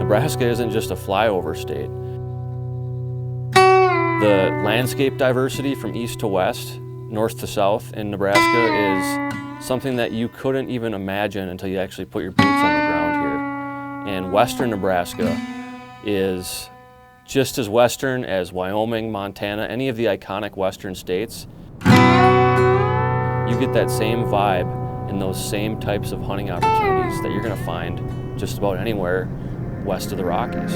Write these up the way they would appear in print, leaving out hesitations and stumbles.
Nebraska isn't just a flyover state. The landscape diversity from east to west, north to south in Nebraska is something that you couldn't even imagine until you actually put your boots on the ground here. And western Nebraska is just as western as Wyoming, Montana, any of the iconic western states. You get that same vibe in those same types of hunting opportunities that you're going to find just about anywhere west of the Rockies.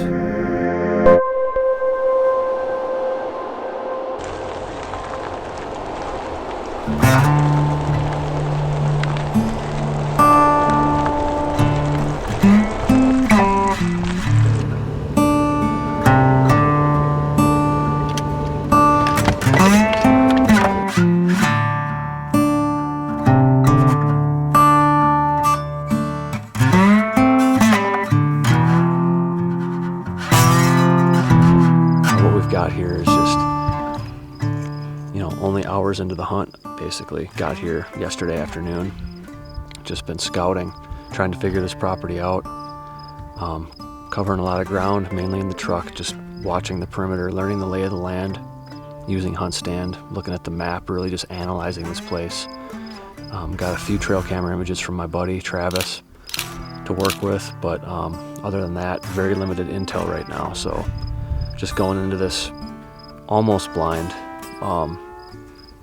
Got here is just, only hours into the hunt, basically. Got here yesterday afternoon. Just been scouting, trying to figure this property out. Covering a lot of ground, mainly in the truck, just watching the perimeter, learning the lay of the land, using HuntStand, looking at the map, really just analyzing this place. Got a few trail camera images from my buddy, Travis, to work with, but other than that, very limited intel right now, so just going into this almost blind,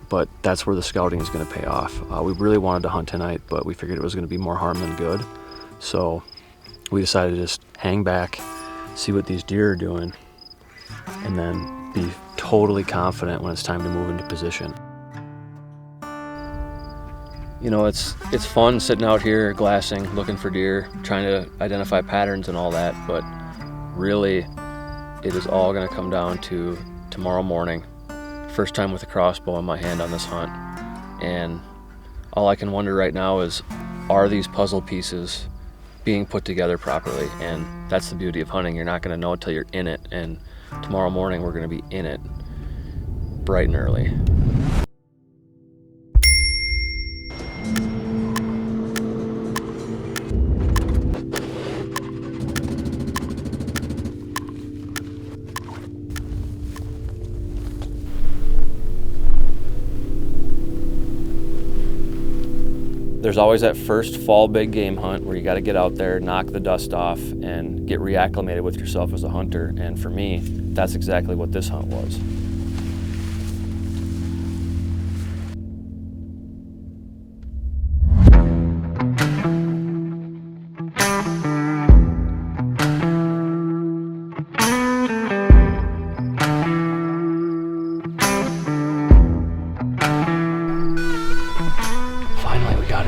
but that's where the scouting is going to pay off. We really wanted to hunt tonight, but we figured it was going to be more harm than good. So we decided to just hang back, see what these deer are doing, and then be totally confident when it's time to move into position. It's fun sitting out here glassing, looking for deer, trying to identify patterns and all that, but really it is all going to come down to tomorrow morning. First time with a crossbow in my hand on this hunt. And all I can wonder right now is, are these puzzle pieces being put together properly? And that's the beauty of hunting. You're not going to know until you're in it. And tomorrow morning we're going to be in it bright and early. There's always that first fall big game hunt where you got to get out there, knock the dust off, and get reacclimated with yourself as a hunter. And for me, that's exactly what this hunt was.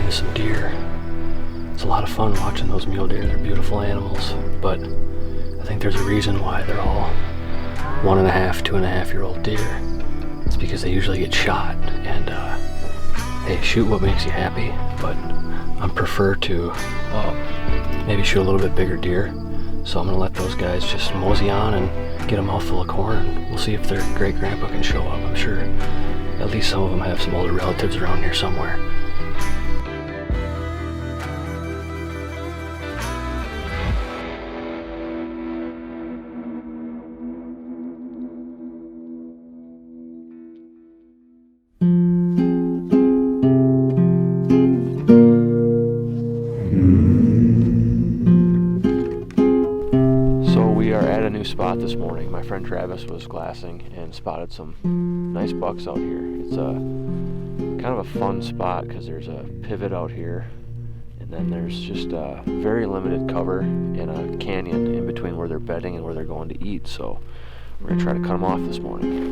Some deer. It's a lot of fun watching those mule deer. They're beautiful animals, but I think there's a reason why they're all 1.5, 2.5-year-old deer. It's because they usually get shot, and hey, shoot what makes you happy, but I prefer to maybe shoot a little bit bigger deer. So I'm gonna let those guys just mosey on and get a mouthful of corn, and we'll see if their great-grandpa can show up. I'm sure at least some of them have some older relatives around here somewhere. Spot this morning. My friend Travis was glassing and spotted some nice bucks out here. It's a kind of a fun spot because there's a pivot out here, and then there's just a very limited cover in a canyon in between where they're bedding and where they're going to eat. So we're gonna try to cut them off this morning.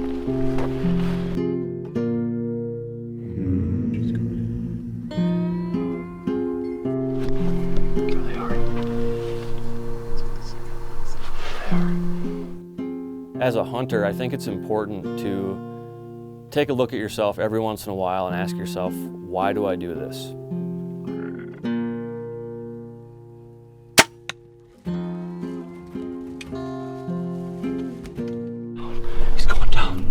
As a hunter, I think it's important to take a look at yourself every once in a while and ask yourself, why do I do this? He's going down.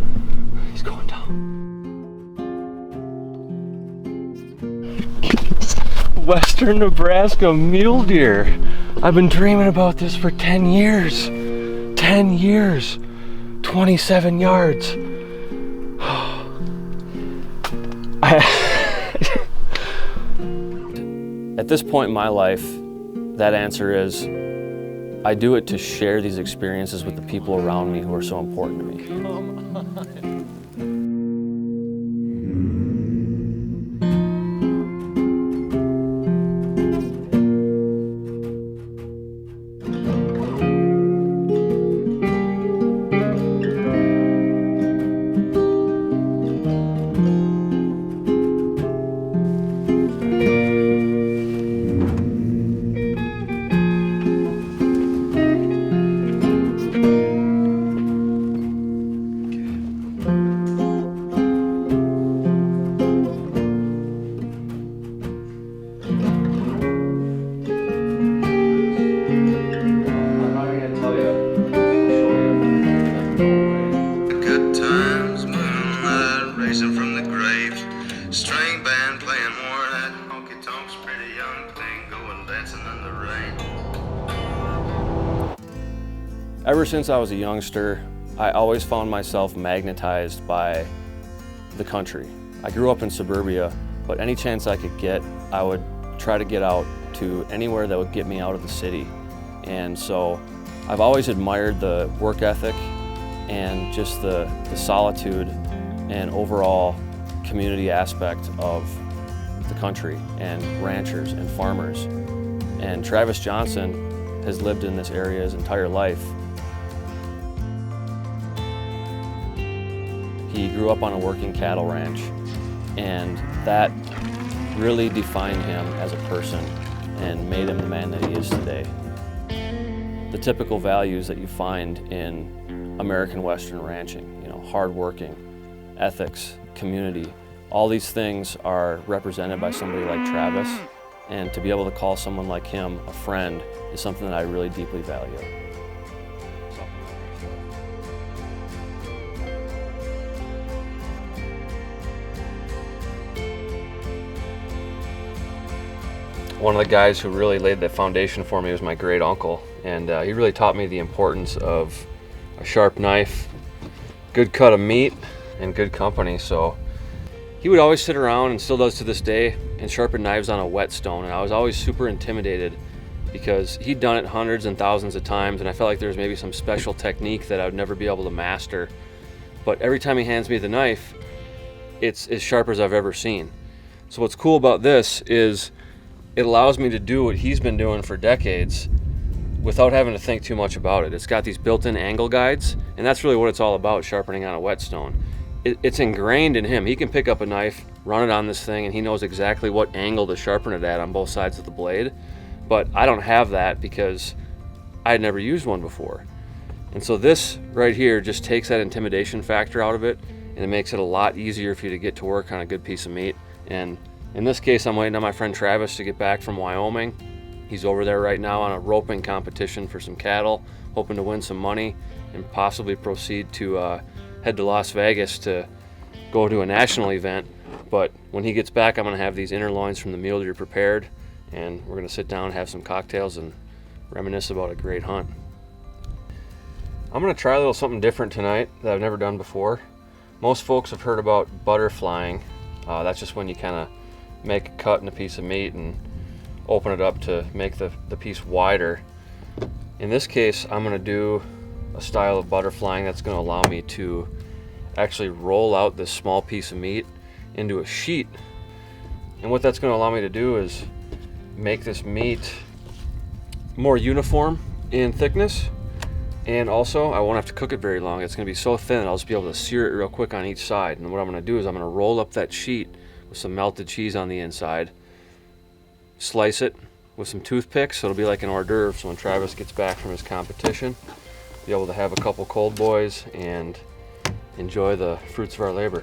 He's going down. Western Nebraska mule deer. I've been dreaming about this for 10 years. 10 years. 27 yards. At this point in my life, that answer is, I do it to share these experiences with the people around me who are so important to me. Come on. String band playing more of that honky tonk's pretty young thing going dancing in the rain. Ever since I was a youngster, I always found myself magnetized by the country. I grew up in suburbia, but any chance I could get, I would try to get out to anywhere that would get me out of the city. And so I've always admired the work ethic and just the solitude and overall community aspect of the country and ranchers and farmers. And Travis Johnson has lived in this area his entire life. He grew up on a working cattle ranch, and that really defined him as a person and made him the man that he is today. The typical values that you find in American Western ranching, hardworking, ethics, community, all these things are represented by somebody like Travis, and to be able to call someone like him a friend is something that I really deeply value. One of the guys who really laid the foundation for me was my great uncle, and he really taught me the importance of a sharp knife, good cut of meat, and good company. So he would always sit around, and still does to this day, and sharpen knives on a whetstone, and I was always super intimidated because he'd done it hundreds and thousands of times, and I felt like there was maybe some special technique that I would never be able to master. But every time he hands me the knife, it's as sharp as I've ever seen. So what's cool about this is it allows me to do what he's been doing for decades without having to think too much about it. It's got these built-in angle guides, and that's really what it's all about, sharpening on a whetstone. It's ingrained in him. He can pick up a knife, run it on this thing, and he knows exactly what angle to sharpen it at on both sides of the blade. But I don't have that because I had never used one before. And so this right here just takes that intimidation factor out of it, and it makes it a lot easier for you to get to work on a good piece of meat. And in this case, I'm waiting on my friend Travis to get back from Wyoming. He's over there right now on a roping competition for some cattle, hoping to win some money and possibly proceed to head to Las Vegas to go to a national event. But when he gets back, I'm going to have these inner loins from the mule deer prepared, and we're going to sit down, have some cocktails, and reminisce about a great hunt. I'm going to try a little something different tonight that I've never done before. Most folks have heard about butterflying. That's just when you kind of make a cut in a piece of meat and open it up to make the piece wider. In this case, I'm going to do a style of butterflying that's going to allow me to actually roll out this small piece of meat into a sheet. And what that's going to allow me to do is make this meat more uniform in thickness, and also I won't have to cook it very long. It's going to be so thin that I'll just be able to sear it real quick on each side. And what I'm going to do is I'm going to roll up that sheet with some melted cheese on the inside, slice it with some toothpicks so it'll be like an hors d'oeuvre, so when Travis gets back from his competition, be able to have a couple cold boys and enjoy the fruits of our labor.